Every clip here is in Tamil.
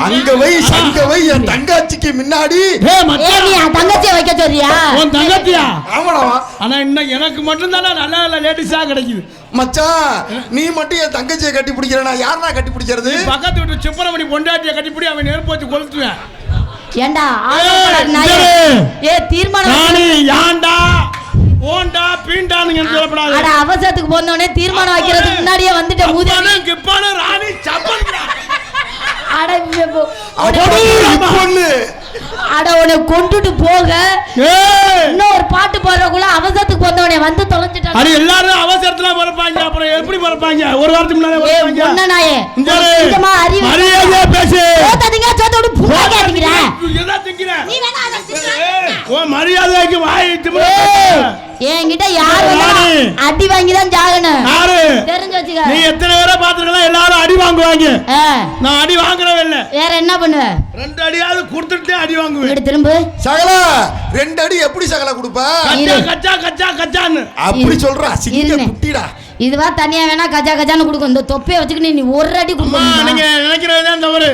அங்க வை சங்க வை என் தங்கச்சிக்கு முன்னாடி. நீ தங்கச்சியை வைக்க சொல்றியா? உன் தங்கச்சியா? ஆமாடா. ஆனா இன்னும் எனக்கு மட்டும் தானே நல்ல நல்ல லேடிஸா கிடைக்குது மச்சான். நீ மட்டும் என் தங்கச்சியை கட்டி பிடிக்கிறனா? யாரா கட்டி பிடிக்கிறது? பக்கத்து வீட்டு சிப்பரமணி பொண்டாட்டியை கட்டிப்பிடி அவன் நெருப்பு வச்சு கொளுத்துவேன். ஏண்டா தீர்மானம் யாண்டா ஓண்டா பீண்டான்னு சொல்லப்படாது. அட அவசரத்துக்கு போனோடனே தீர்மானம் வைக்கிறதுக்கு முன்னாடியே வந்துட்ட மூதேவி. கிப்பான ராணி சப்பன். அட பொண்ணு அட உன்னை கொண்டுட்டு போக இன்னும் ஒரு பாட்டு போடுறக்குள்ள அவசரத்துக்கு போனோடனே வந்து தொலைஞ்சிட்டாங்க. அட எல்லாரும் அவசரத்துல பறப்பாங்க. அப்புறம் எப்படி பறப்பாங்க? ஒரு வாரத்துக்கு முன்னாடி பறப்பாங்க. ஒண்ணனாயே சும்மா மரியாதையா பேசு. போதாதீங்க சோத்தோடு புகாக அடிக்குற. எதா திங்கற? நீ வேணா அத திங்கற. ஓ மரியாதைக்கு வாய் திமிர. என்கிட்ட யாரு அடி வாங்கி தான் ஜாகணும். யாரு தெரிஞ்சு வச்சுக்க. நீ எத்தனை பேரை பாத்துக்கலாம் எல்லாரும் அடி வாங்குவாங்க. நான் அடி வாங்குறவே இல்ல. வேற என்ன பண்ணுவ? 2 அடியாவது கொடுத்துட்டே அடி வாங்குவேன். இங்க திரும்ப. சகலா 2 அடி எப்படி சகலா கொடுப்ப? கச்சா கச்சா கச்சான்னு அப்படி சொல்றா. சிங்க குட்டிடா. இதுவா தனியா வேணா கச்சா கச்சான்னு கொடுக்கும். இந்த தொப்பைய வச்சுக்கிட்டு நீ ஒரு அடி கொடுக்கணும். நீங்க நினைக்கிறது தான் தவறு.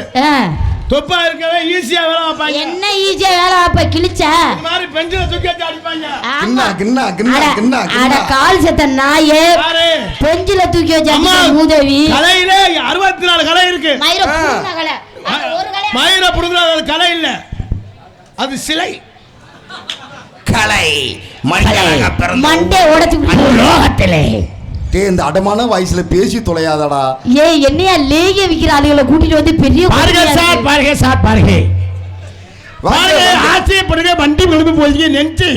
தொப்பா இருக்கவே ஈஸியா வேலை வைப்பாங்க. என்ன ஈஸியா வேலை வைப்ப? கிழிச்ச இந்த மாதிரி பெஞ்சில தூக்கி வச்சு அடிப்பாங்க. கின்னா கின்னா கின்னா கின்னா அட கால் செத்த நாயே. பெஞ்சில தூக்கி வச்சு அடிச்ச மூதேவி. கலையில 64 கலை இருக்கு. மயிர புடுங்கற கலை. ஒரு கலை. மயிர புடுங்கற கலை இல்ல. அது சிலை. கலை. மண்டையாக பிறந்த மண்டை உடைச்சு லோகத்திலே. இந்த அடமான வயசுல பேசி தொலையாதடா. என்னையா லேக விக்கிற ஆளுகளை கூட்டிட்டு வந்து பெரிய பாருங்க சார் பாருங்க சார் பாருங்க. ஆச்சரியப்படுங்க வண்டி விழுந்து போய் நெஞ்சு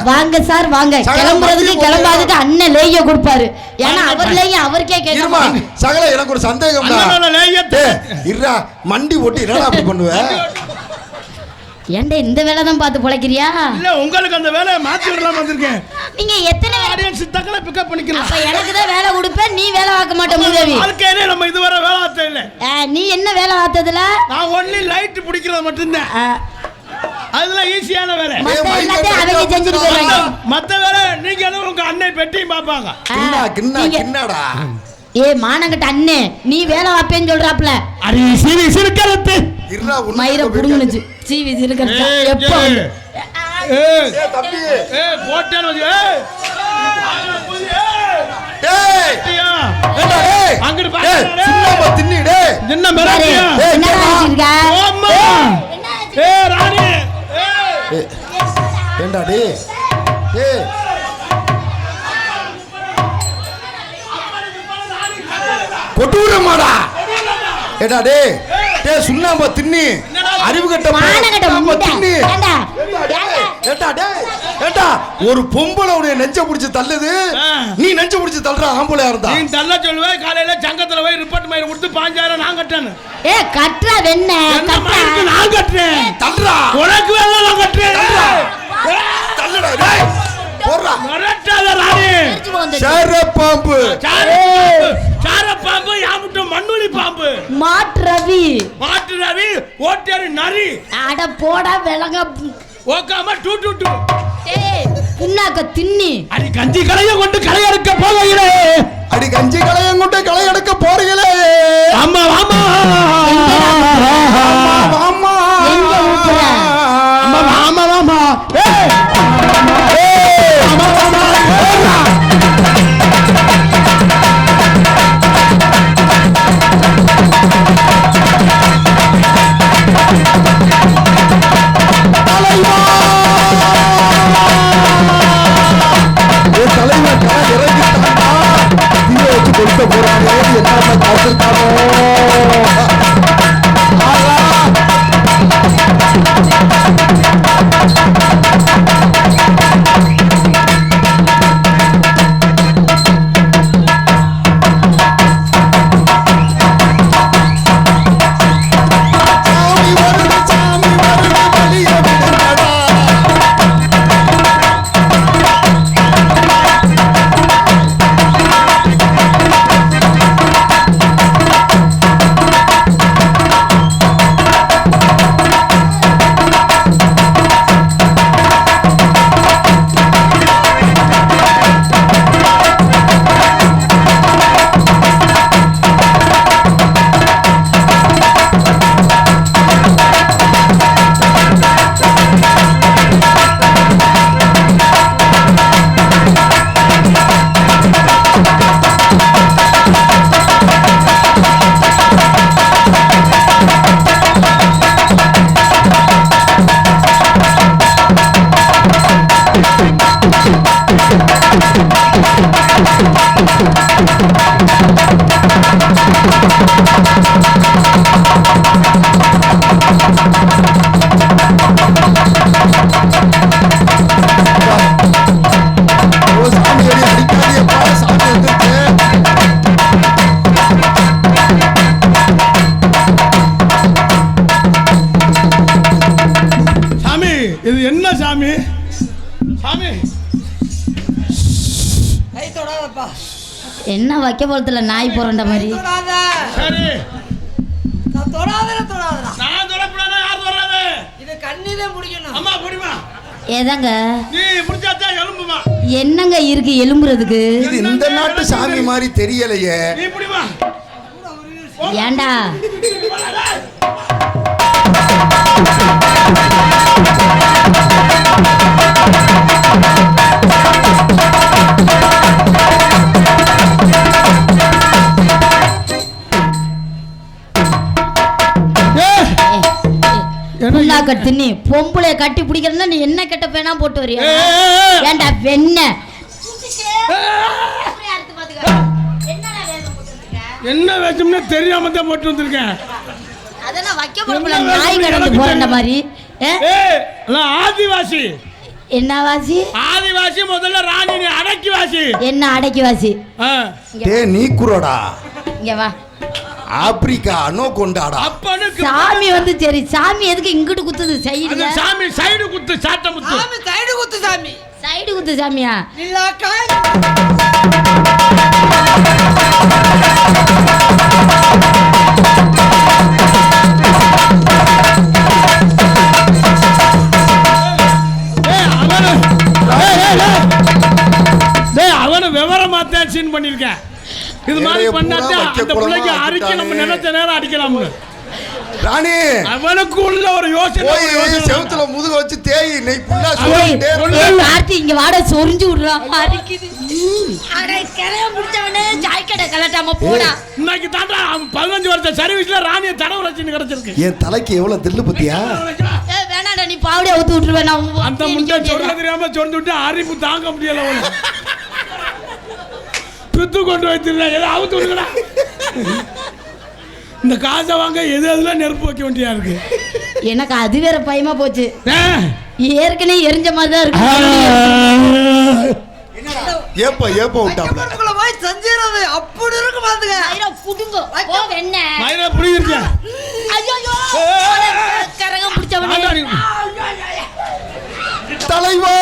வாங்க சார் வாங்க. கிளம்புறதுக்கு கிளம்பாதுக்கு அண்ணன் லேய கொடுப்பாரு. ஏன்னா அவர் லேய அவருக்கே கேட்கமா. சகல எனக்கு ஒரு சந்தேகம். இருடா மண்டி ஓட்டி என்னடா அப்படி பண்ணுவ? ஏண்டா இந்த வேலை தான் பார்த்து பொழைக்கிறியா? இல்ல உங்களுக்கு அந்த வேலையை மாத்தி விடலாம் வந்திருக்கேன். நீங்க எத்தனை ஆடியன்ஸ் தக்கல பிக்கப் பண்ணிக்கலாம். அப்ப எனக்கு தான் வேலை கொடுப்பேன், நீ வேலை பார்க்க மாட்டே மூதேவி. அதுக்கே நம்ம இதுவரை வேலை பார்த்தது இல்ல. நீ என்ன வேலை பார்த்ததுல? நான் ஒன்லி லைட் பிடிக்கிறது மட்டும் தான். அதெல்லாம் ஈஸியான வேலை. மத்த எல்லாத்தையும் அவங்க செஞ்சுட்டு போறாங்க. மத்த வேலை நீங்க எல்லாம் உங்க அண்ணன் பெட்டியும் பாப்பாங்க. கின்னா கின்னா கின்னாடா. மானங்கட்ட அண்ணே நீ வேலை வாப்பேன்னு சொல்றாப்ல. அடி சீவி சிறுக்கறது. இருடா உன்னை மயிர புடுங்குனுச்சு. சீவி சிறுக்கறது. எப்போ வந்து? தம்பி. போட்டேன்னு வந்து. அங்கிட்டு பாரு. சும்மா தின்னி டேய். என்ன மிரட்டியா? என்ன ஆயிடுங்க? ஓம்மா. ராணி. ஏண்டா டேய். கொட்டூரமாடா. ஏடா டேய். சுண்ணாம்பு தின்னி அறிவு கட்ட மானங்கட்ட தின்னி. ஏடா டேய். ஏடா ஒரு பொம்பளை உடைய நெஞ்ச புடிச்சு தள்ளுது. நீ நெஞ்ச புடிச்சு தள்ளுற ஆம்பளையா இருந்தா நீ தள்ள சொல்லுவே. காலையில சங்கத்துல போய் ரிப்போர்ட் மயிர கொடுத்து 5000 நான் கட்டணும். கட்டற வெண்ண கட்ட நான் கட்டறேன். தள்ளுடா. உனக்கு வேலை நான் கட்டறேன். தள்ளுடா டேய். போறா. மரட்டாத ராணி. சார பாம்பு. சார பாம்பு யாமுட்ட மண்ணுளி பாம்பு. மாட்டு ரவி ஓட்டேரி நரி. அட போடா விலங்க. ஓகாம டூ டூ டூ. புண்ணாக்க தின்னி. அடி கஞ்சி களைய கொண்டு களை எடுக்க போகிறீங்களே. அடி கஞ்சி களையம் கொண்டு களை எடுக்க போறீங்களே. அம்மா அம்மா அம்மா எங்க ஊத்துற? அம்மா அம்மா அம்மா. கொடுத்த போறாங்க என்ன பார்த்துட்டானோ. இது என்ன சாமி? சாமி கை தொடாதப்பா. என்ன வைக்க போறதுல நாய் போறண்ட மாதிரி. சரி நான் தொடாதடா தொடாதடா. நான் தொடப்படாத யார் தொடாத? இது கண்ணிலே முடிக்கணும். அம்மா புடிமா. ஏதாங்க நீ முடிச்சாச்சா எலும்புமா? என்னங்க இருக்கு எலும்புறதுக்கு? இது இந்த நாட்டு சாமி மாதிரி தெரியலையே. நீ புடிமா. ஏண்டா தின்னி பொம்பளை கட்டி பிடிக்கிறதுனா நீ என்ன கெட்ட பேனா போட்டு வரியா? ஏண்டா வெண்ண என்ன வேஷம்னு தெரியாம தான் போட்டு வந்திருக்கேன். அதெல்லாம் வைக்க போறல நாய் கடந்து போறண்ட மாதிரி. நான் ஆதிவாசி. என்ன வாசி? ஆதிவாசி முதல்ல ராணி, நீ அடக்கி வாசி. என்ன அடக்கி வாசி? டேய் நீ குரோடா. இங்க வா. ஆப்பிரிக்கா அனோ கொண்டாடா. அப்பனுக்கு சாமி வந்து சரி சாமி எதுக்கு இங்கிட்டு குத்துது சைடுல? அந்த சாமி சைடு குத்து சாட்ட முத்து. சாமி சைடு குத்து சாமி. சைடு குத்து சாமியா? இல்லக்கா. அவன விவரமா தான் சீன் பண்ணிருக்கேன். இது மாதிரி பண்ணாதான் அந்த பிள்ளைக்கு அடிக்க நம்ம நினைச்ச நேரம் அடிக்கலாம்னு. ராணி அவனுக்கு உள்ள ஒரு யோசனை. போய் செவுத்துல முதுக வச்சு தேய் நீ புள்ளா சொல்லிட்டே கார்த்தி இங்க வாட சொரிஞ்சு விடுறா. அடிக்குது. அட கரைய முடிச்சவனே ஜாக்கெட்ட கலட்டாம போடா. இன்னைக்கு தாண்டா 15 வருஷம் சர்வீஸ்ல ராணிய தடவை ரச்சின்னு கிடைச்சிருக்கு. என் தலைக்கு எவ்வளவு தில்லு பத்தியா? ஏய் வேணாடா நீ பாவடியா ஊத்து விட்டுருவே. நான் அந்த முண்டை சொல்ல தெரியாம சொந்து விட்டு அரிப்பு தாங்க முடியல அவன. பித்து கொண்டு வைத்திருந்தேன். ஏதோ அவுத்து விடுங்கடா. இந்த காசை வாங்க எது எதுலாம் நெருப்பு வைக்க வேண்டியா இருக்கு. எனக்கு அது வேற பயமா போச்சு. ஏற்கனவே எரிஞ்ச மாதிரி தான் இருக்கு. ஏப்ப விட்டாப்ல. உள்ள போய் செஞ்சிரது அப்படி இருக்கு பாத்துங்க. ஐரா புடுங்க. போ வெண்ண. மயிரா புடிங்க. ஐயோ கரகம் பிடிச்சவனே. தலைவா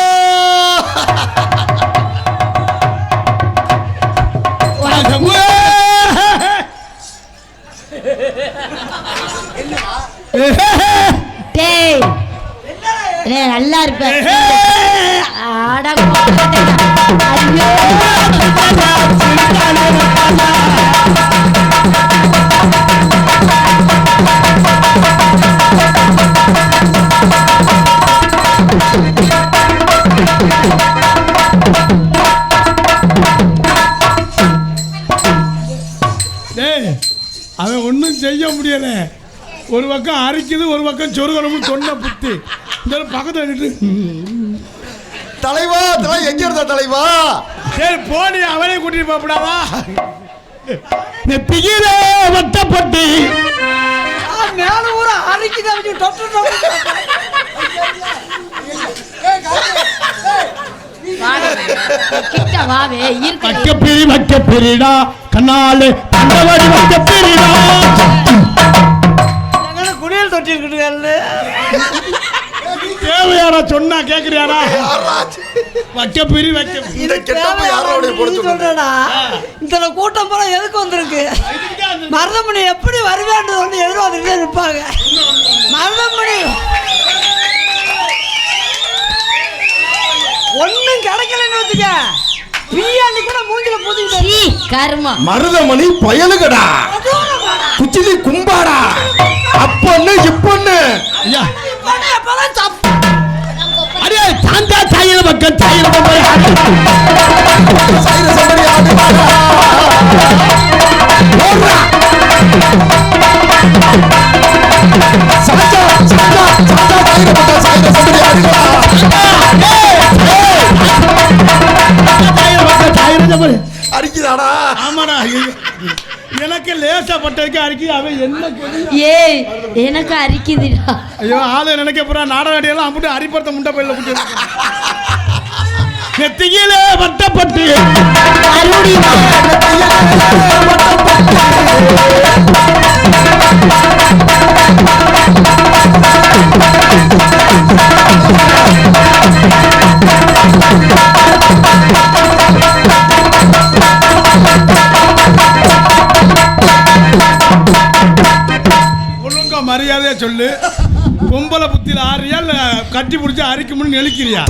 டேய் நல்லா இருப்ப. ஆடா ஐயோ அவன் ஒன்றும் செய்ய முடியல. ஒரு பக்கம் அரிக்குது, ஒரு பக்கம் சொருகணும்னு சொன்ன புத்தி. இந்த பக்கத்தில் நின்று தலைவா தலை எங்க இருந்தா தலைவா? சரி போனி அவனே கூட்டிட்டு போடாதா? நெத்தியில வட்டப்பட்டு மேல ஊர அரிக்குது அப்படி தொட்டு தொட்டு. கிட்ட வாவே வக்க பிரிடா கண்ணாலே பண்டவடி வக்க பிரிடா. எங்கன குடியல் தொட்டி இருக்குதுல்ல. தேவையாரா சொன்னா கேக்குறியாரா? வக்க பிரி இது கெட்டப்ப யாரோட போடு சொல்றடா. இந்த கூட்டம் போற எதுக்கு வந்திருக்கு? மருதமணி எப்படி வருவேன்னு வந்து எதிர்பார்த்துட்டே இருப்பாங்க. மருதமணி ஒண்ணும் கிடைக்கலன்னு வச்சுக்க. பிரியாணி கூட மூஞ்சில பூதிக்கிட்டு கர்மா. மருதமணி பயலுகடா. குச்சிலி கும்பாடா. அப்பன்னு இப்பன்னு. அரே சாந்தா சாயில பக்கம் சாயில போய் சாயில சம்படி ஆடு ஓடுறா. சாந்தா சாந்தா சாந்தா சாயில பக்கம் சாயில சம்படி ஆடு அரிக்குதாடா. ஆமாடா. எனக்கு லேசா பட்டதுக்கு அரிக்குது. அவன் என்ன ஏய் எனக்கு அரிக்குதுடா. ஐயோ ஆளு நினைக்க போறா. நாடக அடியெல்லாம் அம்பிட்டு அரிப்பறத்த முண்டை பையில போட்டு நெத்தியில வட்டப்பட்டு மறுபடியும் ஒழுங்கா மரியாதையா சொல்லு. பொம்பளை புத்தியில ஆறியா இல்ல கட்டி பிடிச்சி அரிக்கும்னு நெளிக்கிறியா?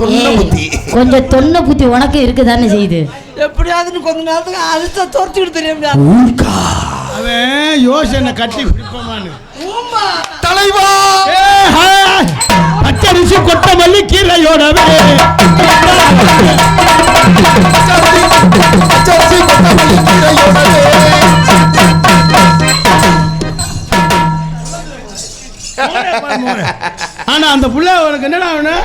கொஞ்சம் தொன்ன புத்தி உனக்கு இருக்குதானே செய்யுது. எப்படியாவது கொஞ்ச நேரத்துக்கு அழுத்த தோர்த்துக்கிட்டு தெரியும். அவன் யோசனை கட்டி பிடிப்பமான்னு. தலைவா பச்சரிசி கொட்டமல்லி கீரையோடவே ஆனா அந்த புள்ள உனக்கு என்னடா அவனு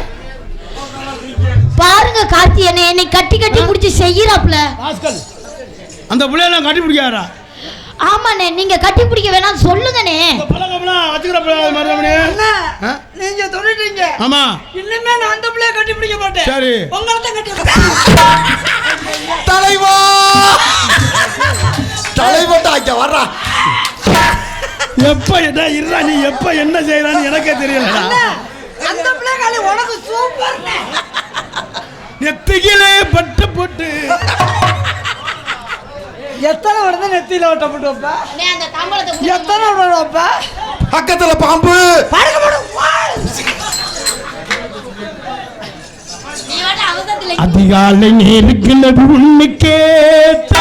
பாருங்க கார்த்தி என்னை கட்டி கட்டி பிடிச்சி செய்யறாப்ல. அந்த புள்ளைய நான் கட்டி பிடிக்காரா? ஆமாண்ணே, நீங்க கட்டி பிடிக்க வேணாம் சொல்லுங்கண்ணே. நீங்க சொல்லிட்டீங்க. ஆமா, இன்னுமே நான் அந்த பிள்ளைய கட்டி பிடிக்க மாட்டேன். சரி, உங்களை கட்டி. தலைவா தலைவட்டாக்க வர்றா. எப்ப என்ன இருடா, நீ எப்ப என்ன செய்யறான்னு எனக்கே தெரியலடா. அந்த பிள்ளை காலி உனக்கு சூப்பர். நெத்தியிலே பட்டு போட்டு எத்தனை வருது நெத்தியில ஓட்டப்பட்டு வைப்பா? அந்த தாம்பளத்தை எத்தனை வைப்பா? பக்கத்துல பாம்பு அதிகாலை நேருக்கிறது உண்மை கேட்ட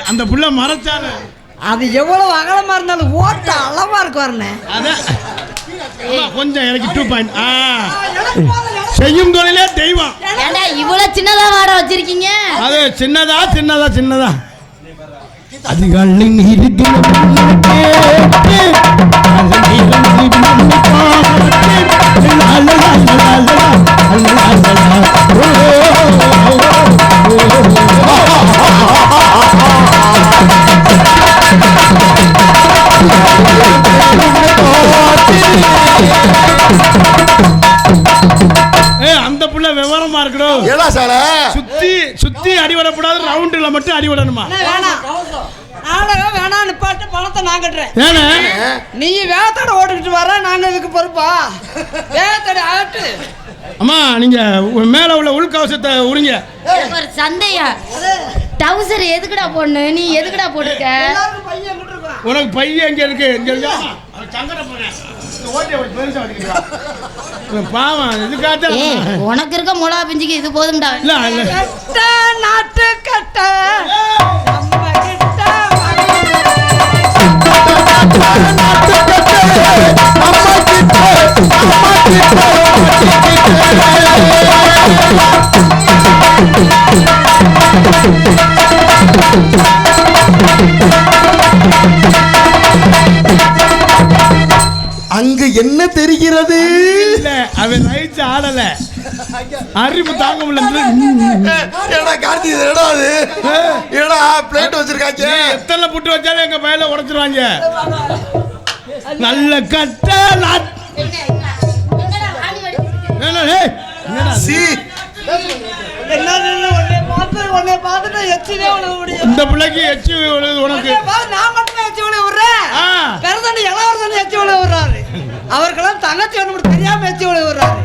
அந்த புள்ள மறைச்சால அது எவ்வளவு அகலமா இருந்தாலும் ஓட்ட அளவா இருக்கு வரனே. அதான் கொஞ்சம் எனக்கு 2 பாயிண்ட். செய்யும் தொழிலே தெய்வம். ஏண்டா இவ்வளவு சின்னதா வாட வச்சிருக்கீங்க? அது சின்னதா சின்னதா சின்னதா அதிகாலை நேருக்கிறது அந்த புள்ள விவரமா இருக்கணும். சுத்தி சுத்தி அடிபடக்கூடாது, ரவுண்டுல மட்டும் அடிபடணுமா? நாடகம் வேணாம், நிப்பாட்டு, பணத்தை நான் கட்டுறேன். நீ வேத்தோட ஓட்டுக்கிட்டு வர, நாங்க இதுக்கு பொறுப்பா? வேத்தோட ஆட்டு. அம்மா, நீங்க மேல உள்ள உள்கவசத்தை உரிங்க. ஒரு சந்தையா டவுசர் எதுக்குடா போடணும்? நீ எதுக்குடா போட்டுருக்க? உனக்கு பையன் எங்க இருக்கு? இங்க இருக்கா? பாவம், இதுக்காக உனக்கு இருக்க மிளகா பிஞ்சுக்கு இது போதும்டா. நாட்டு கட்ட அங்கு என்ன தெரிகிறது? அவன் ரைட்ஸ் ஆடல, அறிவு தாங்க முடியல. கார்த்தி பிளேட் வச்சிருக்காங்க. எத்தனை புட்டு வச்சாலும் எங்க பையில உடைச்சிருவாங்க. நல்ல கட்ட இந்த பிள்ளைக்கு எச்சி உனக்கு அவர்களெல்லாம் தங்கச்சி ஒன்று தெரியாம எச்சி விடுறாரு.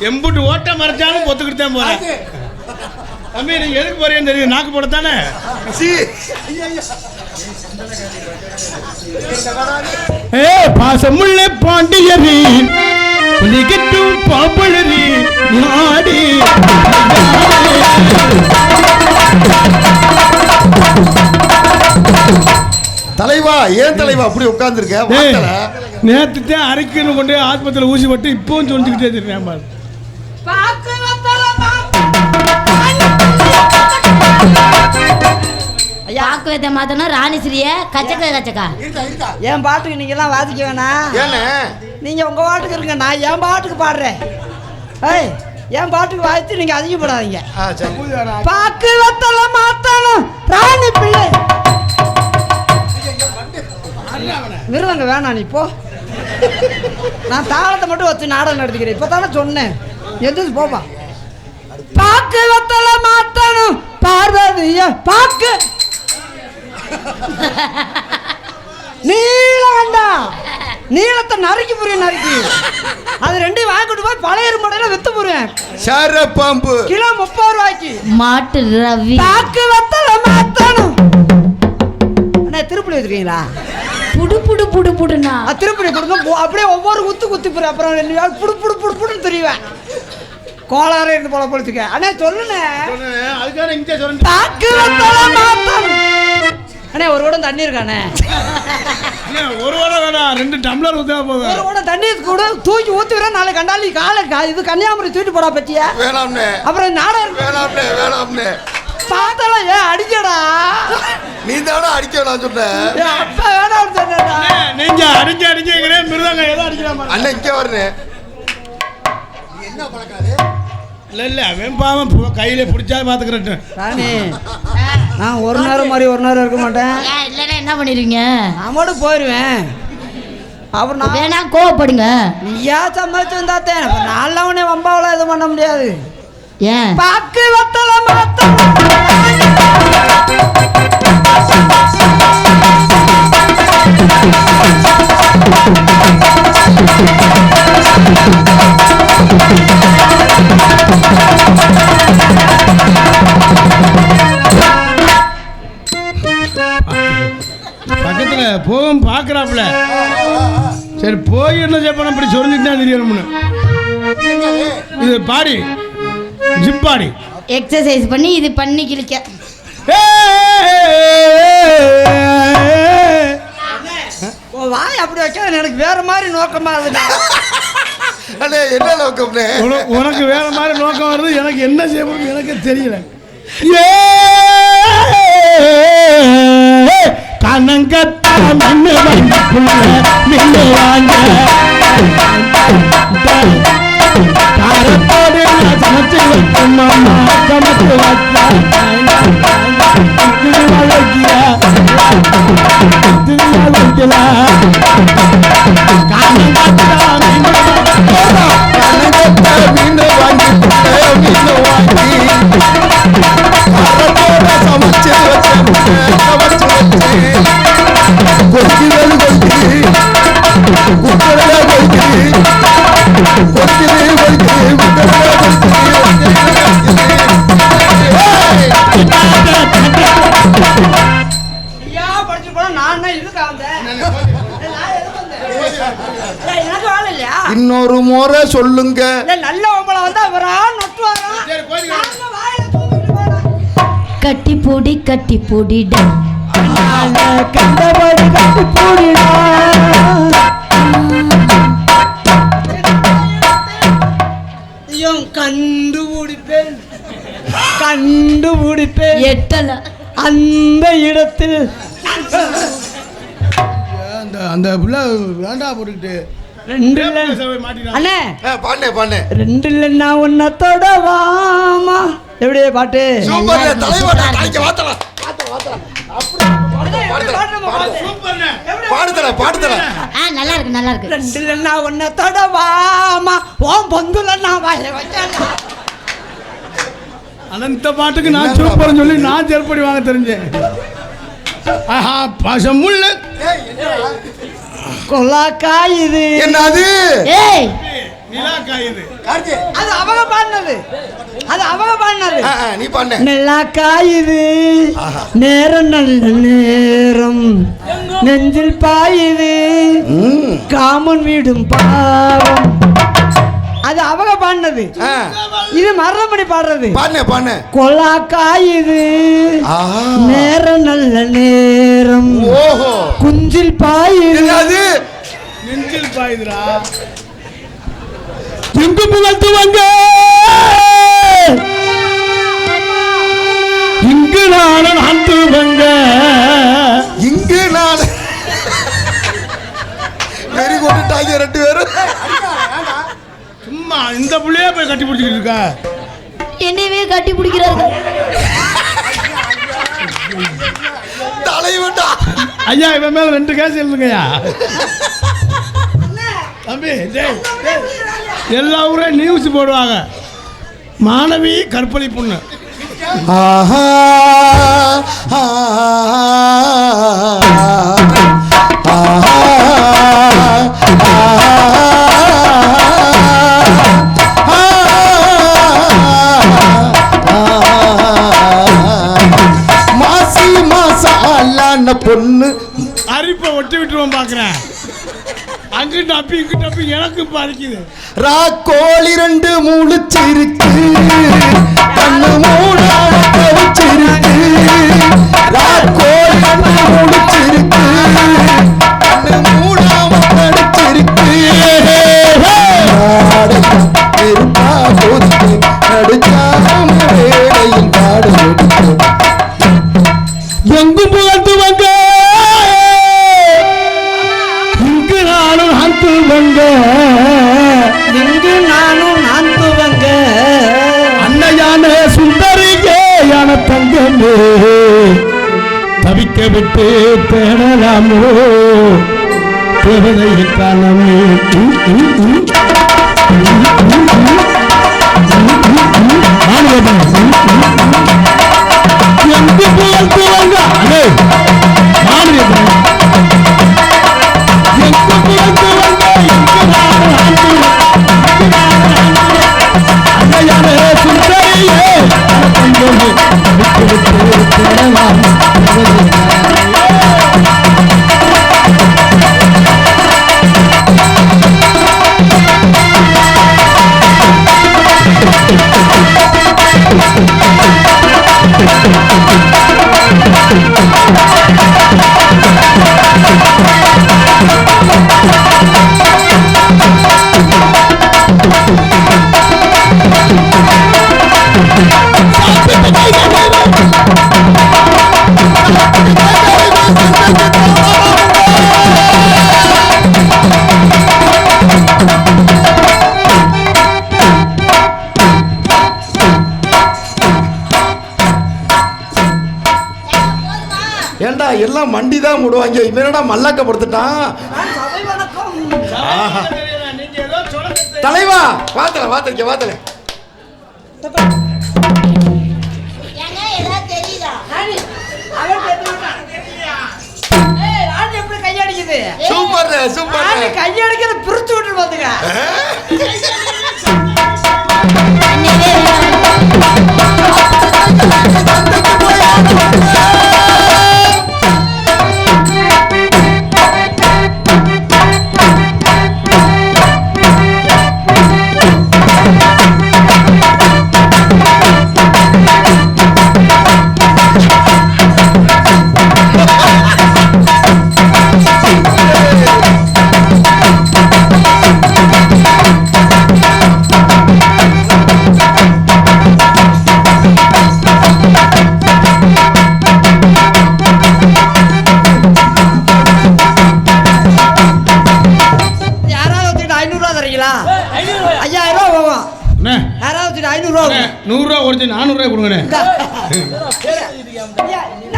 எம்புட்டு ஓட்ட மறைச்சாலும் பொத்துக்கிட்டு தான் போறேன். தம்பி, நீங்க எதுக்கு போறீங்கன்னு தெரியும், நாக்கு போடத்தானே. பாசமுள்ள பாண்டியரி புலிகட்டும் பாப்பழரி நாடி. தலைவா, ஏன் தலைவா அப்படி உட்கார்ந்துருக்க? நேற்று தான் அரைக்கணும் கொண்டு ஆஸ்பத்திரியில் ஊசி போட்டு இப்பவும் சொல்லிக்கிட்டே இருக்கேன். பாக்குவத்தை மாத்தனா ராணிஸ்ரீய கச்சக்கா கச்சக்கா. என் பாட்டுக்கு நீங்க எல்லாம் வாசிக்க வேணாம். நீங்க உங்க பாட்டுக்கு இருங்க, நான் என் பாட்டுக்கு பாடுறேன். என் பாட்டுக்கு வாசித்து நீங்க அதிகப்படாதீங்க. பாக்கு வத்தல மாத்தணும் ராணி பிள்ளை. மிருதங்க வேணாம் நீ போ. நான் தாளத்தை மட்டும் வச்சு நாடகம் நடத்திக்கிறேன். இப்போ தானே சொன்னேன். எந்திரிச்சு போப்பா. பாக்கு வத்தல மாத்தணும் பார்வதிய பாக்கு நீளம் நீளத்தை நறுக்கி புரியும் நறுக்கி அது ரெண்டையும் வாங்கிட்டு போய் பழைய மடையில வித்து புரியும். சார பாம்பு கிலோ 30 ரூபாய்க்கு. மாட்டு ரவி பாக்கு வத்தல மாத்தணும். அண்ணா திருப்பி வச்சிருக்கீங்களா? புடு புடு புடு புடுனா திருப்பி கொடுங்க. அப்படியே ஒவ்வொரு குத்து புரி. அப்புறம் புடு புடு புடு புடுன்னு தெரியுவேன். கோளாறு இருந்து போல பொழுதுக்க. அண்ணே சொல்லுண்ணே. அதுக்கான இங்கே சொல்லுங்க. பாக்கு வத்தல மாத்தணும். அண்ணே ஒரு குடம் தண்ணி இருக்கானே? ஒரு வாரம் வேணாம், 2 டம்ளர் ஊத்தா போதும். ஒரு குடம் தண்ணி கூட தூக்கி ஊத்துறேன். நாளை கண்டாலி காலை இது கன்னியாகுமரி தூக்கிட்டு போடா பத்தியா? வேணாம்னே. அப்புறம் நாடகம் வேணாம்னே வேணாம்னே. பார்த்தாலும் ஏன் அடிக்கடா? நீ தானே அடிக்க நான் சொன்னேன். அப்ப வேணாம் சொன்னேடா. நீங்க அடிக்கிறே மிருதங்க ஏதோ அடிக்கலாம். அண்ணன் இங்கே வரனே. என்ன பழக்காது? இல்ல அவன் பாவம் கையில பிடிச்சா பாத்துக்கிறேன். ராணி நான் ஒரு நேரம் மாதிரி ஒரு நேரம் இருக்க மாட்டேன். இல்லைன்னா என்ன பண்ணிடுவீங்க? நம்மோடு போயிடுவேன். அப்புறம் நான் வேணா கோவப்படுங்க. நீயா சம்பாதிச்சு வந்தாத்தேன். அப்புறம் நாளவனே வம்பாவெல்லாம் எதுவும் பண்ண முடியாது. ஏன் பாக்கு வத்தல மாத்த பக்கத்துல போகும் பாக்குறாப்புல. சரி போய் என்ன செய்யணும் அப்படி சொல்லிட்டு தான் தெரியணும்னு. இது பாடி ஜிப்பாடி எக்ஸசைஸ் பண்ணி இது பண்ணி கிழிக்க. வாய் அப்படி வைக்க எனக்கு வேற மாதிரி நோக்கமா இருக்குடா. அண்ணே என்ன நோக்கம்னே? உனக்கு வேற மாதிரி நோக்கம் வருது, எனக்கு என்ன செய்யணும் எனக்கு தெரியல. கனங்கத்தா மண்ணு நின்று வாங்க காரத்தோடு சமைச்சு வைக்கும் அம்மா சமைச்சு வச்சா இன்னொரு முறை சொல்லுங்க. நல்ல ஒம்பளை வந்தா அவரா நொட்டு கட்டி பூடி கட்டி பூடிடா கண்டபடி கட்டி பூடிடா. கண்டுபிடிப்பேன் கண்டுபிடிப்பேன் எட்டல அந்த இடத்தில். அந்த புள்ள வேண்டா போட்டுக்கிட்டு அண்ணே பாண்ணே பாண்ணே 2 இல்லைன்னா உன்னத்தோட வாமா. எப்படி பாட்டு? சூப்பர் தலைவர் காய்க்க வாத்தல பாடுதல பாடுதல. நல்லா இருக்கு நல்லா இருக்கு. 2 இல்லைன்னா உன்னத்தோட வாமா ஓம் பொந்துல நான் வாய வச்சேன். அந்த பாட்டுக்கு நான் சூப்பர்னு சொல்லி நான் செருப்படி வாங்க தெரிஞ்சேன். ஆஹா பாசமுள்ள கொல்லாக்காய் இது என்னது? ஏய் நிலாக்காய் இது. அது அவங்க பாடினது. அது அவங்க பாடினது. நீ பாண்ணே. நிலாக்காய் இது நேரம் நல்ல நேரம் நெஞ்சில் பாயுது காமன் வீடும் பாவம். அது அவங்க பாடினது. இது மரணமணி பாடுறது. பாண்ணே பாண்ணே. கொல்லாக்காய் இது நேரம் நல்ல நேரம் ஓஹோ குஞ்சில் பாயுது. என்னது? நெஞ்சில் பாயுதுடா. திங்கு புகழ்த்து வாங்க இங்கு நானும் அந்து வங்க இங்கு நான் வெறி கொண்டுட்டாங்க 2 பேரும். சும்மா இந்த புள்ளையே போய் கட்டி பிடிச்சிட்டு இருக்கா. என்னையவே கட்டி பிடிக்கிறாரு தலைவன்டா. ஐயா இவன் மேல 2 கேஸ் எழுதுங்கய்யா. தம்பி எல்லா ஊரே நியூஸ் போடுவாங்க. மாணவி கற்பழிப்புன்னு. ஆஹா மாசி மாசாலான பொண்ணு அரிப்பை ஒட்டி விட்டுருவோம் பாக்குறேன். அங்கிட்டு அப்பி இங்கிட்டு அப்பி எனக்கு பறிக்குது. ராக்கோழி 2 முழிச்சிருக்கு, கண்ணு மூடாம தவிச்சிருக்கு. ராக்கோழி 2 முழிச்சிருக்கு, கண்ணு மூடாம தவிச்சிருக்கு. இருப்பா போச்சு நடுச்சாம வேளையில் பாடு எங்கு புகழ்ந்து வந்த இங்கு நானும் அந்து வந்த இங்கு நானும் நான் துவங்க அன்னையான சுந்தரியே யான தங்கமே தவிக்க விட்டு தேடலாமோ தேவதையை காணமே. எங்கு புகழ்ந்து வந்த அலே மாநில எங்கு புகழ்ந்து வந்த இங்கு நானும் அந்து அன்னையான சுந்தரியே தங்கமே தவிக்க விட்டு தேடலாம் ஏண்டா எல்லாம் மண்டி தான் முடுவாங்க. இவன் என்னடா மல்லாக்க படுத்துட்டான். தலைவா வாத்தல வாத்தல வாத்தல கையடிக்குது. Super super. கையடிக்கிறது பிரிச்சு விட்டு பாத்துக்க. யாராவது 500 ரூபா 100 ரூபா கொடுத்து 400 ரூபாய் கொடுங்கண்ணே.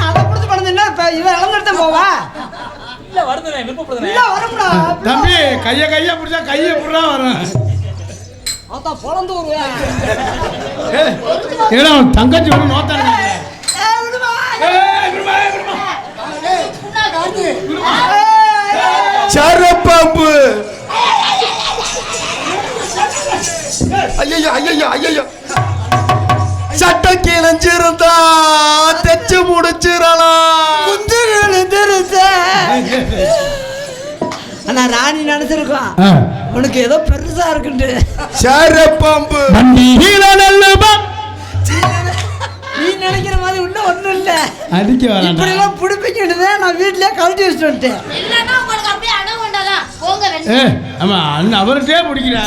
அதை கொடுத்து பண்ணுதுன்னா இவன் இழந்துட்டு போவா. தம்பி கைய கைய பிடிச்சா கைய புறா வரும். பிறந்து வருவேன் ஏன்னா தங்கச்சி ஒன்று நோத்தாங்க. சரப்பாம்பு. ஐயோ ஐயோ ஐயோ சட்டம் கிளஞ்சிருந்தா தெச்சு முடிச்சிடலாம். ஆனா ராணி நினைச்சிருக்கான் உனக்கு ஏதோ பெருசா இருக்குண்டு. சரப்பாம்பு நீ நினைக்கிற மாதிரி இன்னும் ஒண்ணும் இல்ல. அடிக்க வர இப்படி எல்லாம் புடிப்பிக்கிட்டு நான் வீட்லயே கழட்டி வச்சுட்டு வந்துட்டேன். ஆமா அவர்கிட்டே பிடிக்கிறா.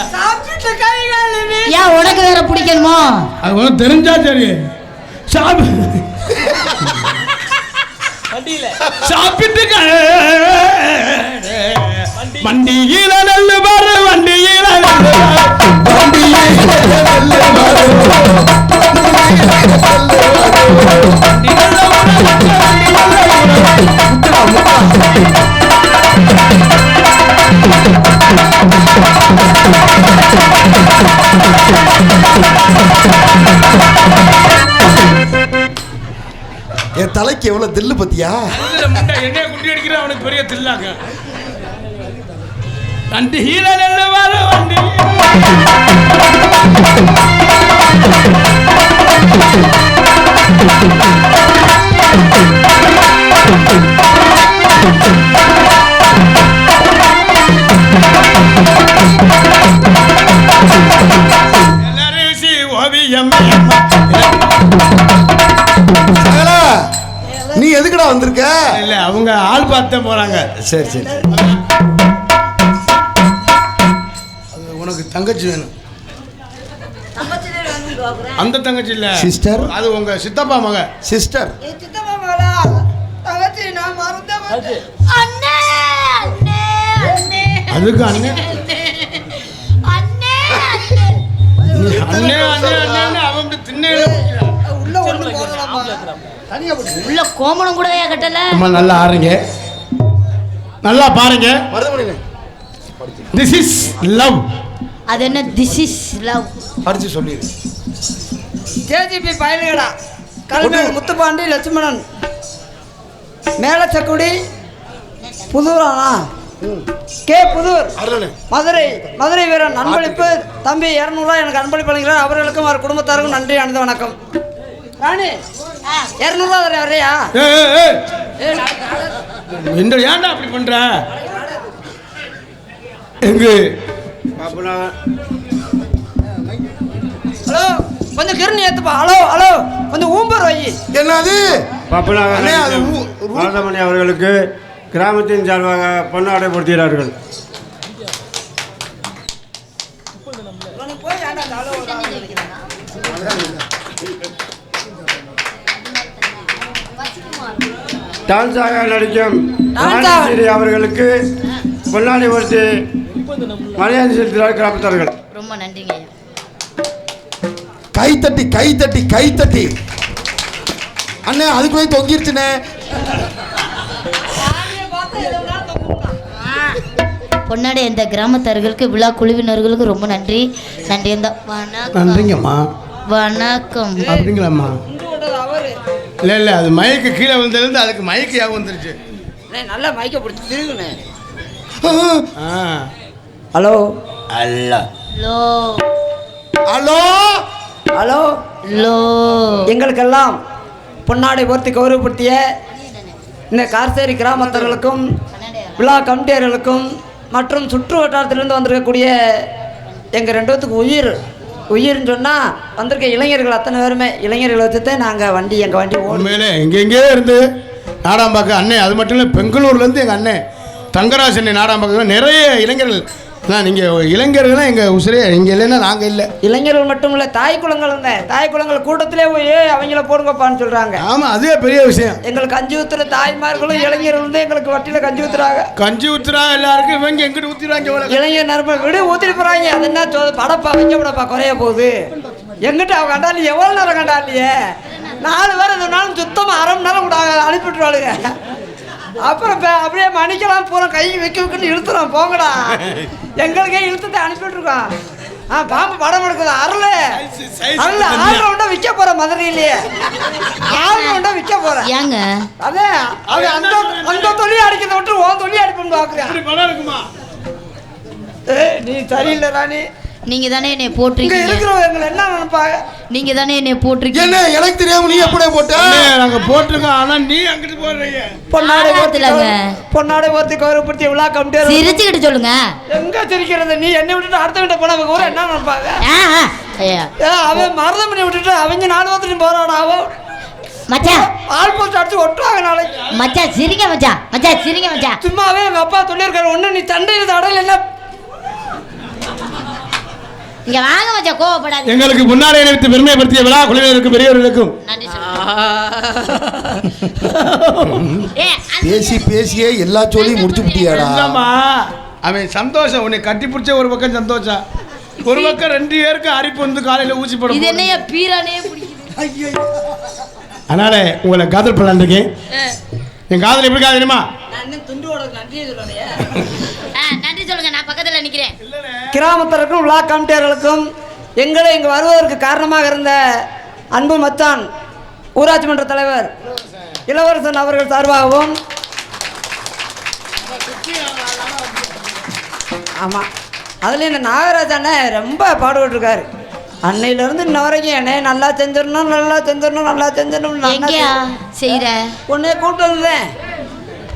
ஏன் உனக்கு வேற பிடிக்கணுமோ? அது உனக்கு தெரிஞ்சா சரி. சாப்பிட்டு வண்டியில நல்ல பாரு வண்டியில வண்டியில என் தலைக்கு எவ்வளவு தில்லு பத்தியா? என்னைய குட்டி அடிக்கிற அவனுக்கு பெரிய தில்லாங்க. வண்டி ஹீரோ நெல்ல வர வண்டி சகலா, நீ எதுக்குடா வந்திருக்க? இல்ல அவங்க ஆள் பார்த்து போறாங்க. சரி சரி. உனக்கு தங்கச்சி வேணும். அந்த தங்கச்சி இல்ல சிஸ்டர், அது உங்க சித்தப்பா மக. சிஸ்டர் அதுக்கு அண்ணே அண்ணே அண்ணே அவன் திண்ணையில உள்ள கோமணம் கூட கட்டல. நல்லா ஆடுறீங்க, நல்லா பாருங்க. This is love. அது என்ன திஸ் இஸ் லவ்? படிச்சு சொல்லிடு. ஜேஜிபி பயலுகடா கலைஞர் முத்துப்பாண்டி லட்சுமணன் மேலச்சக்குடி புதூரானா கே புதூர் மதுரை வீரன் அன்பளிப்பு தம்பி 200 எனக்கு அன்பளிப்பு அளிக்கிறார். அவர்களுக்கும் அவர் குடும்பத்தாருக்கும் நன்றி அணிந்த வணக்கம். ராணி 200 வரையா? இந்த ஏன்டா அப்படி பண்ற? எங்க ஹலோ கொஞ்சம் கிருணி ஏத்துப்பா. ஹலோ ஹலோ கொஞ்சம் ஊம்பர் வை. என்னது? பாலமணி அவர்களுக்கு கிராமத்தின் சார்பாக பொன்னாடை பொருத்துகிறார்கள். டான்ஸாக நடிக்கும் ராணி அவர்களுக்கு பொன்னாடை பொருத்தி மரியாதை செலுத்துகிறார் கிராமத்தார்கள். ரொம்ப நன்றிங்க. கைத்தட்டி கைத்தட்டி கைத்தட்டி. அண்ணே அதுக்கு போய் தொங்கிருச்சுனே. பொன்னாடி இந்த கிராமத்தார்களுக்கு விழா குழுவினர்களுக்கு ரொம்ப நன்றி. நன்றி. இந்த நன்றிங்கம்மா. வணக்கம். அப்படிங்களாம்மா? இல்லை இல்லை, அது மைக்கு கீழே வந்ததுலேருந்து அதுக்கு மைக்கு யாக வந்துருச்சு. நல்லா மைக்க பிடிச்சி திருகுண்ணே. Hello hello hello hello hello. எங்களுக்கெல்லாம் பொன்னாடை போர்த்தி கௌரவப்படுத்திய இந்த கார்சேரி கிராமத்தர்களுக்கும் விழா கமிட்டியர்களுக்கும் மற்றும் சுற்று வட்டாரத்திலிருந்து வந்திருக்கக்கூடிய எங்கள் 2 பேத்துக்கு உயிர்னு சொன்னால் வந்திருக்க இளைஞர்கள் அத்தனை பேருமே இளைஞர்களை வச்சுதான் நாங்கள் எங்கள் வண்டி உண்மையிலே எங்கெங்கே இருந்து நாடாம்பாக்கம் அண்ணே, அது மட்டும் இல்லை பெங்களூர்லேருந்து எங்கள் அண்ணன் தங்கராஜ் நாடாம்பாக்கம் நிறைய இளைஞர்கள். நீங்கள் இளைஞர்கள்லாம் எங்கள் உசுரே. நீங்கள் இல்லைன்னா நாங்கள் இல்லை. இளைஞர்கள் மட்டும் இல்லை, தாய் குளங்கள் இருந்தேன். தாய் குளங்கள் கூட்டத்திலே போய் அவங்கள போடுங்கப்பான்னு சொல்கிறாங்க. ஆமாம், அதுவே பெரிய விஷயம். எங்களுக்கு கஞ்சி ஊற்றுற தாய்மார்களும் இளைஞர்கள் வந்து எங்களுக்கு வட்டியில் கஞ்சி ஊற்றுறாங்க. கஞ்சி ஊற்றுறாங்க எல்லாருக்கும். இவங்க எங்கிட்ட ஊற்றிடுவாங்க. இளைஞர் நரம்பு விடு ஊற்றிட்டு போகிறாங்க. அது என்ன படப்பா வைக்க விடப்பா குறைய போகுது. எங்கிட்ட அவங்க கண்டாலி எவ்வளோ நேரம் கண்டாலியே 4 பேர் எதுனாலும் சுத்தமாக 1/2 மணி நேரம் கூட அனுப்பிட்டுருவாளுங்க. அப்புறம் அப்படியே மணிக்கெல்லாம் பூரா கை வைக்கன்னு இழுத்துறோம். போங்கடா, எங்களுக்கே இழுத்துட்டு அனுப்பிட்டுருக்கோம். பாம்பு படம் எடுக்குது. அருள் 6 ரவுண்டா விற்க போற மதுரையிலேயே 6 ரவுண்டா விற்க போறேன். ஏங்க அதே அது அந்த தொழிலை அடிக்கிறத விட்டு ஓ தொழில் அடிப்போம்னு பாக்குறேன். நீ சரியில்லை ராணி. நீங்க தானே என்னை போட்டிருக்கீங்க. இருக்கிறவங்க என்ன நினைப்பாங்க? நீங்க தானே என்னை போட்டிருக்கீங்க. என்ன எனக்கு தெரியாம நீ எப்படி போட்ட? நாங்க போட்டிருக்கோம், ஆனா நீ அங்கிட்டு போடுறீங்க. பொன்னாடை போர்த்தி கௌரவப்படுத்தி விழா கமிட்டி சிரிச்சுக்கிட்டு சொல்லுங்க. எங்க சிரிக்கிறது? நீ என்ன விட்டுட்டு அடுத்த வீட்டை போனவங்க கூட என்ன நினைப்பாங்க? அவன் மருதம் பண்ணி விட்டுட்டு அவங்க 4 வருஷத்துக்கு போறாடா. அவன் மச்சான் ஆள் போட்டு அடிச்சு ஒட்டுவாங்க நாளைக்கு. மச்சான் சிரிங்க மச்சான். மச்சான் சிரிங்க மச்சான். சும்மாவே எங்க அப்பா சொல்லியிருக்காரு, ஒண்ணு நீ சண்டையில் தடல் என்ன. இங்க வாங்க மச்சான், கோவப்படாதீங்க. எங்களுக்கு முன்னாடி இணைத்து பெருமைப்படுத்திய விழா குழுவினருக்கும் பெரியவர்களுக்கும் நன்றி. பேசி பேசியே எல்லா சொல்லியும் முடிச்சு விட்டியாடா. அவன் சந்தோஷம். உன்னை கட்டி பிடிச்ச ஒரு பக்கம் சந்தோஷம், ஒரு பக்கம் 2 பேருக்கு அரிப்பு வந்து காலையில ஊசி போடும். இது என்னைய பீரானே பிடிக்குது. அதனால உங்களை காதல் பண்ணலான் இருக்கேன். என் காதல் எப்படி தெரியுமா? நான் இன்னும் துண்டு ஓடுறது நன்றியே சொல்லலையே. நன்றி சொல்லுங்க, நான் பக்கத்துல நிக்கிறேன். கிராமத்திற்கும் விழா கமிட்டியர்களுக்கும் எங்களை இங்கு வருவதற்கு காரணமாக இருந்த அன்பு மச்சான் ஊராட்சி மன்ற தலைவர் இளவரசன் அவர்கள் சார்பாகவும், ஆமாம், அதுலேயும் இந்த நாகராஜ் அண்ணன் ரொம்ப பாடுபட்டுருக்காரு. அன்னையிலேருந்து இன்ன வரைக்கும் என்னை நல்லா செஞ்சிடணும், நல்லா செஞ்சிடணும், நல்லா செஞ்சிடணும். எங்கேயா செய்யற உன்னே கூப்பிட்டு வந்தேன்.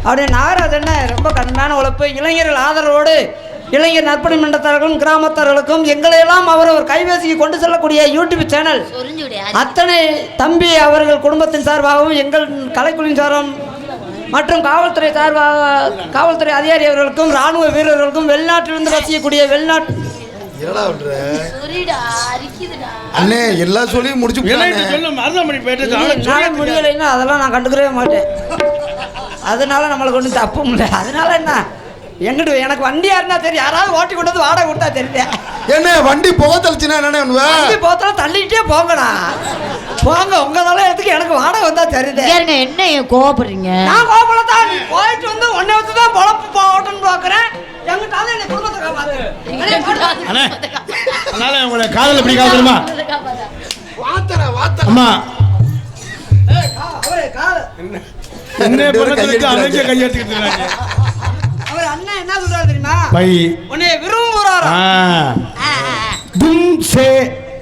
அப்படியே நாகராஜ் அண்ணன் ரொம்ப கடுமையான உழைப்பு. இளைஞர்கள் ஆதரவோடு இளைஞர் நற்பணி மன்றத்தார்களும் கிராமத்தார்களுக்கும் எங்களையெல்லாம் அவர் கைபேசிக்கு கொண்டு செல்லக்கூடிய யூடியூப் சேனல் அத்தனை தம்பி அவர்கள் குடும்பத்தின் சார்பாகவும் எங்கள் கலைக்குழுவின் சார்பாகவும் மற்றும் காவல்துறை சார்பாக காவல்துறை அதிகாரி அவர்களுக்கும் இராணுவ வீரர்களுக்கும் வெளிநாட்டிலிருந்து வசிக்கக்கூடிய அண்ணே எல்லாம் சொல்லி முடிச்சு முடியலைன்னா அதெல்லாம் நான் கண்டுக்கவே மாட்டேன். அதனால நம்மளுக்கு ஒன்றும் தப்பும் இல்லை. அதனால என்ன எங்கிட்ட எனக்கு வண்டியா இருந்தா சரி, யாராவது ஓட்டி கொண்டு வந்து வாடகை கொடுத்தா தெரியுது. என்ன வண்டி புகை தெளிச்சுன்னா என்ன வண்டி போத்தல தள்ளிட்டே போங்கடா, போங்க. உங்களால இடத்துக்கு எனக்கு வாடகை வந்தா தெரியுது. என்ன கோவப்படுறீங்க? நான் கோவப்படத்தான். நீ போயிட்டு வந்து ஒன்னே வச்சு தான் பொழப்பு போகட்டும்னு பாக்குறேன். எங்கிட்டாவது என்ன குடும்பத்தை காப்பாத்து. அதனால உங்களை காதல் எப்படி காதலுமா? அம்மா அவரே காதல் என்ன பண்ணதுக்கு அலைஞ்ச கையெடுத்துக்கிட்டு இருக்காங்க. அவர் அண்ணன் என்ன சொல்றாரு தெரியுமா? பை உன்னை விரும்புறாரா? तुम से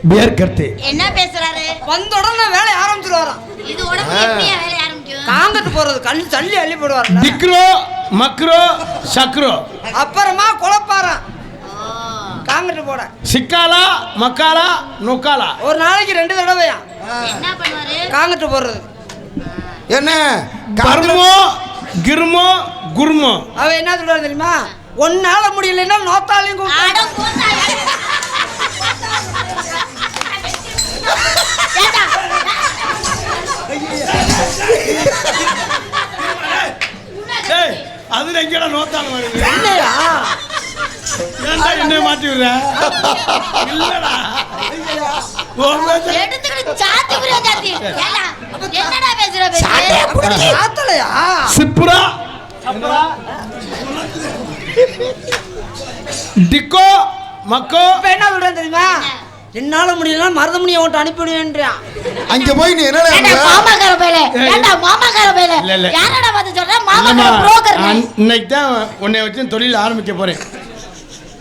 बियर करते என்ன பேசுறாரு? வந்த உடனே வேலை ஆரம்பிச்சிடுவாராம். இது உடனே எப்படியா வேலை ஆரம்பிக்கும்? காங்கத்து போறது கல்லு தள்ளி அள்ளி போடுவார். டிக்ரோ மக்ரோ சக்ரோ அப்புறமா குழப்பாராம் காங்கட்டு போட. சிக்காலா மக்காலா நொக்காலா ஒரு நாளைக்கு 2 தடவையா என்ன பண்ணுவாரு? காங்கட்டு போடுறது. என்ன கர்மோ கிர்மோ குர்மோ. அவ என்ன சொல்றாரு தெரியுமா? ஒன்னால முடியலன்னா நோத்தாலையும் அட போடா. டேய் அதுல எங்கடா நோத்தால வருது? இல்லையா? ஏன்டா என்ன மாட்டி விடுற? இல்லடா எடுத்துக்கிட்டு சாத்தி புரிய சாத்தி. ஏலா என்னடா பேசுற பேசு? சாத்தலையா? சிப்ரா டிக்கோ மக்கோ. இப்ப என்ன சொல்றேன் தெரியுமா? என்னால முடியலன்னா மருதமணியை ஓட்டு அனுப்பிடுவேன்றான். அங்க போய் நீ என்னடா மாமாக்கார பையல ஏண்டா மாமாக்கார பையல யாரடா வந்து சொல்ற? மாமாக்கார புரோக்கர். இன்னைக்கு தான் உன்னை வச்சு தொழில் ஆரம்பிக்க போறேன்.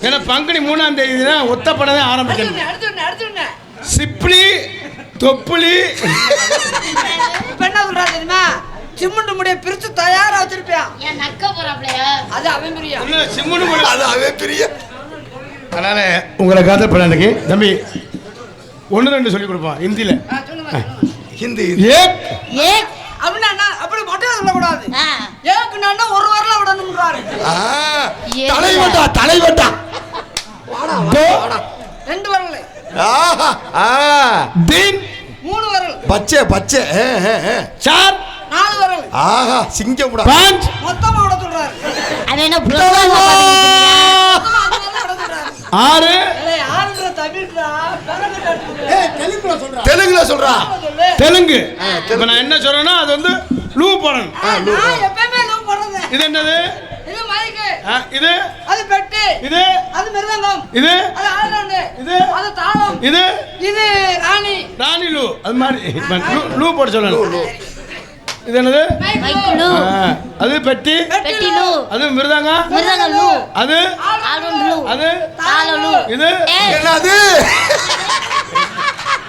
ஏன்னா பங்குனி 3ஆம் தேதி தான் ஒத்தப்படவே ஆரம்பிக்கணும். அடுத்து சிப்ளி தொப்புளி. இப்ப என்ன சொல்றா தெரியுமா? சிமெண்ட் முடிய பிரிச்சு தயாரா வச்சிருப்பியா? ஏன் நக்க போறாப்லையா? அது அவன் பிரியா. சிம்முனு கூட அது அவே பெரிய. அதனால உங்களை காதல் பண்ணதுக்கு தம்பி 1-2 சொல்லி கொடுப்போம் ஹிந்தியில. ஹிந்தி ஏக் ஏக் அப்படின்னா அப்படி மொட்டையா சொல்லக்கூடாது. ஏக்குன்னா ஒரு வரல விடணும்ன்றாரு. தலைவட்டா தலைவட்டா. दो 2 வரல. तीन 3 வரல. பச்சை பச்சை. 4 4 வரல. ஆஹா சிங்கம்டா. 5 மொத்தமா விட சொல்றாரு. அவன் என்ன புரோக்கர் மொத்தமா அது வரல விட சொல்றாரு. 6 ஏய் ஆளுங்கற தமிழ்டா. தெலுங்குல சொல்றா. தெலுங்கு. இப்போ நான் என்ன சொல்றேன்னா அது வந்து லூ போடணும். நான் எப்பவுமே லூப் போடுறது. இது என்னது? இது மைக்கு. இது அது பெட்டி. இது அது மிருதங்கம். இது அது ஆல்ரவுண்ட். இது அது தாளம். இது இது ராணி. ராணி லூ. அது மாதிரி லூ போட சொல்லணும். இது என்னது? மைக் லூ. அது பெட்டி. பெட்டி லூ. அது மிருதங்க. மிருதங்க லூ. அது ஆல்ரவுண்ட் லூ. அது தாளம் லூ. இது என்னது?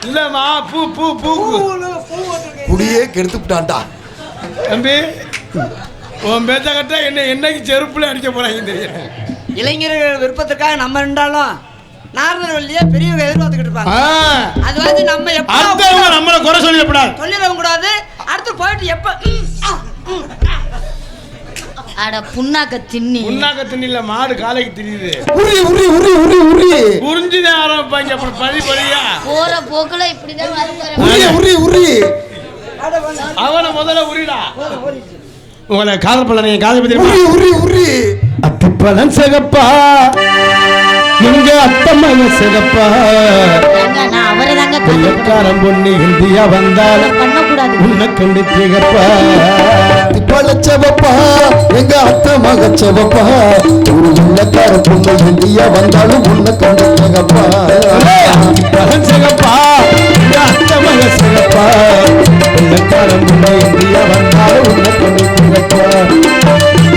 இல்லம்மா பூ பூ பூ குடியே கெடுத்துட்டான்டா. தம்பி உன் பேச்ச கட்ட என்னைக்கு செருப்புல அடிக்க போறாங்க தெரியல. இளைஞர்கள் விருப்பத்துக்காக நம்ம நின்றாலும் நார்மல் வழியா பெரியவங்க எதிர்பார்த்துக்கிட்டு இருப்பாங்க. அது வந்து நம்ம அடுத்தவங்க நம்மள குறை சொல்லிடக்கூடாது. சொல்லிடவும் கூடாது. அடுத்து போயிட்டு எப்ப அட புண்ணாக்க தின்னி. புண்ணாக்க தின்னில மாடு காலைக்கு திரியுது. உரி உரி உரி உரி உரி. புரிஞ்சுதான் ஆரம்பிப்பாங்க. அப்புறம் பழி பழியா போற போக்குல இப்படிதான் உரி உரி உரி. அவனை முதல்ல உரிடா. உங்களை காதல் பண்ண நீங்க காதல் பத்தி உரி உரி உரி. அத்திப்பழம் சிகப்பா எங்க அத்தம்மன சிகப்பா. நான் அவரை தாங்க கொள்ளக்காரன் பொண்ணு இந்தியா வந்தாலும் பண்ணக்கூடாது. உன்னை கண்டு திகப்பா. பழச்சவப்பா எங்க அத்தை மகச்சவப்பா ஒரு உள்ளக்கார பொண்ணு இந்தியா வந்தாலும் உன்னை கண்டப்பா சிகப்பா அத்தை மக சிகப்பா உள்ளக்கார பொண்ணு இந்தியா வந்தாலும் உன்னை கண்டப்பா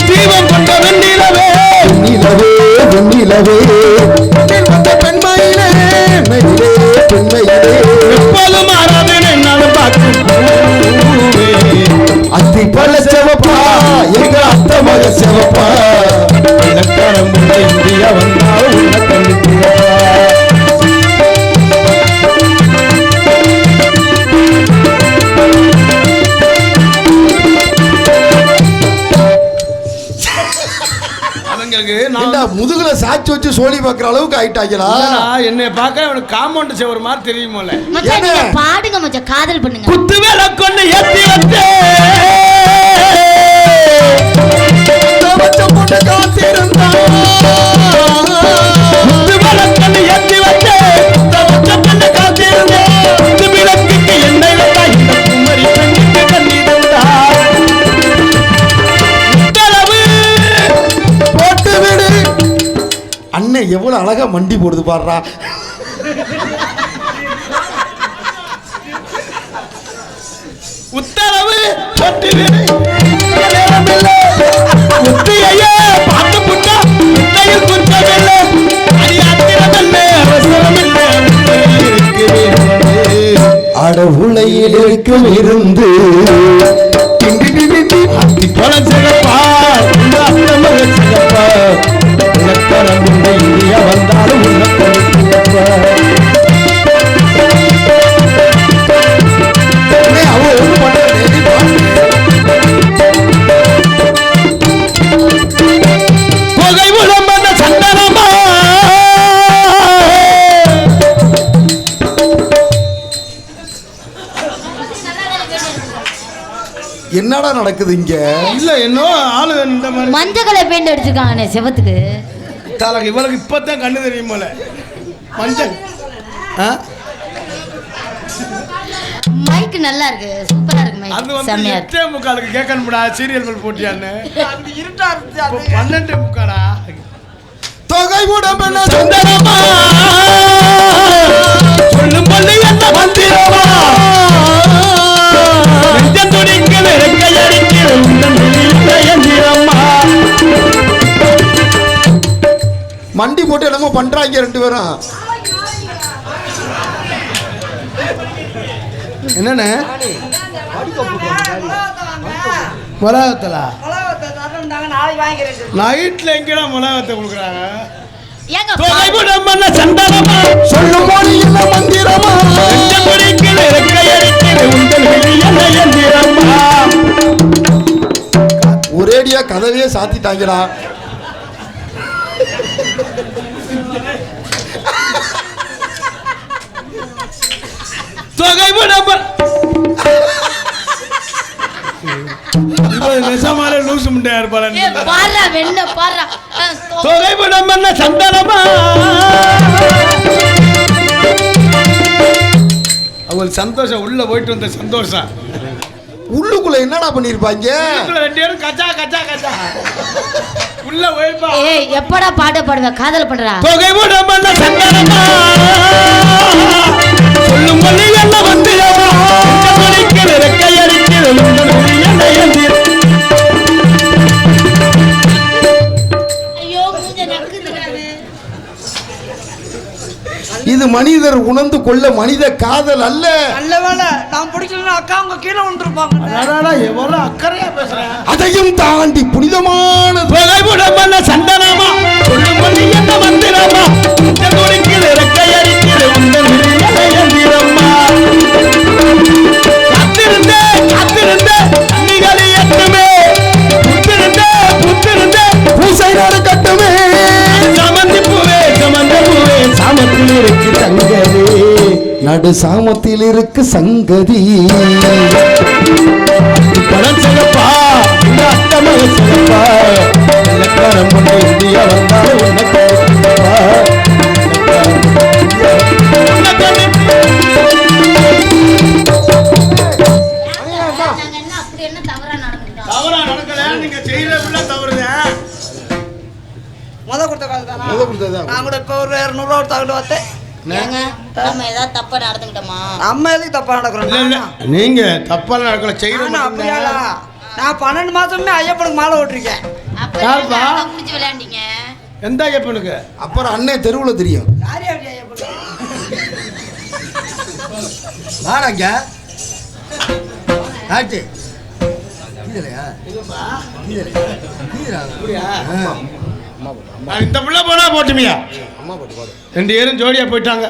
தீபம் கொண்ட வெண்ணிலவே வெண்ணிலவே வெண்ணிலவே வந்த பெண்மையிலே மெயிலே பெண்மையிலே எப்போதும் மாறாதேன்னு என்னாலும் அத்தி பழ செவப்பா எங்க அத்தை மக செவப்பா இலக்காரம் இந்தியா வந்தாலும் உன்னை கண்டிப்பா முதுகுல சாட்சி வச்சு சோழி பாக்குற அளவுக்கு ஆயிட்டாங்களா? என்னை பார்க்க அவனுக்கு காம்பவுண்ட் செவரு மாதிரி தெரியுமோல. மச்சான் நீங்க பாடுங்க மச்சான், காதல் பண்ணுங்க. குத்து வேலை கொண்டு ஏத்தி வச்சே பொண்ணு காத்திருந்தா குத்து வேலை கொண்டு ஏத்தி வச்சே பொண்ணு காத்திருந்தா குத்து விளக்குக்கு எண்ணெய் வைத்தா இந்த குமரி பெண்ணுக்கு கண்ணி தந்தா போட்டு விடு. அண்ணன் எவ்வளவு அழகா மண்டி போடுது பாடுறா. உத்தரவு போட்டு விடு. முத்தியையே பார்த்து புட்டா முத்தையில் குற்றமில்லை அடியாத்திரமில்லை அவசரமில்லை அட உலையில் இருக்கும் இருந்து அத்தி போல சிகப்பா அத்தை மக சிகப்பா இலக்கணம் இந்தியா வந்தாலும் உன்னை கண்டிப்பா புகை உடம்பன சந்தனமா என்னடா நடக்குது இங்க? இல்ல இன்னும் ஆளு இந்த மாதிரி மஞ்சளை பெயிண்ட் அடிச்சிருக்காங்கண்ணே செவத்துக்கு. தலக்கு இவளுக்கு இப்பதான் கண்ணு தெரியுமோல மஞ்சள். மைக் நல்லா இருக்கு, சூப்பரா இருக்கு மைக். அது வந்து செமையா இருக்கு. 8:45 கேட்கணும்டா சீரியல் போட்டியான்னு. அது இருட்டா இருந்துச்சு அது. 12:45 தொகை உடம்பன சந்தனமா சொல்லும் பள்ளி என்ன மந்திரமா நெஞ்சம் துடிக்குது கையடிக்குது உந்தன் எந்திரம்மா மண்டி போட்டு என்னமோ பண்றாங்க ரெண்டு பேரும். என்னண்ணே மிளகாத்தலா நைட்ல எங்கடா மிளகாத்தை கொடுக்குறாங்க? ஏங்க தொகைபுடம் பண்ண சந்தனமா சொல்லும் போது என்ன மந்திரமா நெஞ்சம் துடிக்குது கையடிக்குது உந்தன் எந்திரம்மா ஒரேடியா கதவையே சாத்திட்டாங்கடா. தொகைபுடம் நெசமாலே லூசு முண்டையா இருப்பாள. பாடுறா வெண்ண பாடுறா. தொகைபுடம் பண்ண சந்தனமா அவங்களுக்கு சந்தோஷம் உள்ள போயிட்டு வந்த சந்தோஷம். உள்ளுக்குள்ள என்னடா பண்ணிருப்பாங்க? 2 பேரும் கச்சா கச்சா கச்சா உள்ள போயிருப்பா. ஏய் எப்படா பாட பாடுவ, காதல் பண்றா. தொகைபுடம் பண்ண சந்தனமா சொல்லும் மொழி என்ன வந்திரமா கையடிக்கிறது ஐயோ மூஞ்ச நக்குது. இது மனிதர் உணர்ந்து கொள்ள மனித காதல் அல்ல. நல்ல வேலை நான் பிடிக்கலன்னா அக்கா அவங்க கீழே வந்துருப்பாங்க. எவ்வளவு அக்கறையா பேசுறேன். அதையும் தாண்டி புனிதமான தொகைபுடம் பண்ண சந்தனமா சொல்லும் மொழி என்ன வந்திரமா கையடிக்கிறது உந்தன் எந்திரம்மா காத்திருந்தே காத்திருந்தே அன்னிகளை எட்டுமே புத்திருந்தே பூசை நாடு கட்டுமே சமந்தி பூவே சாமத்தில் இருக்கு சங்கதி நடு சாமத்தில் இருக்கு சங்கதி பழம் சிகப்பா இந்த அத்தமக சிகப்பா இலக்காரம் கொண்டு இந்தியா வந்தாலும் உன்னை கண்டிப்பா நாங்க என்ன அப்படி என்ன தவறா நடந்துட்டோம்? செய்யறதுல தவறுதான். முத கொடுத்த காசு தானா? முத கொடுத்ததா? நான் கூட இப்போ ஒரு 200 ரூபா தகிட்டு வந்தேன். ஏங்க நம்ம ஏதாவது தப்பா நடந்துக்கிட்டோமா? நம்ம எதுக்கு தப்பா நடக்கிறோம்? இல்ல, இல்ல, நீங்க தப்பால நடக்கல செய்யறது நானும் அப்படியாடா? நான் 12 மாசமே ஐயப்பனுக்கு மாலை ஓட்டிருக்கேன். அப்ப யாருப்பா? முடிச்சு விளையாண்டீங்க. எந்த ஐயப்பனுக்கு? அப்புறம் அண்ணே தெருவுல தெரியும். யாரையா அப்படி ஐயப்பன்? வாடாங்க ஆச்சு கீழயா இந்த பிள்ளை போனா போட்டுமியா? அம்மா போட்டு பாடு 2 பேரும் ஜோடியா போயிட்டாங்க.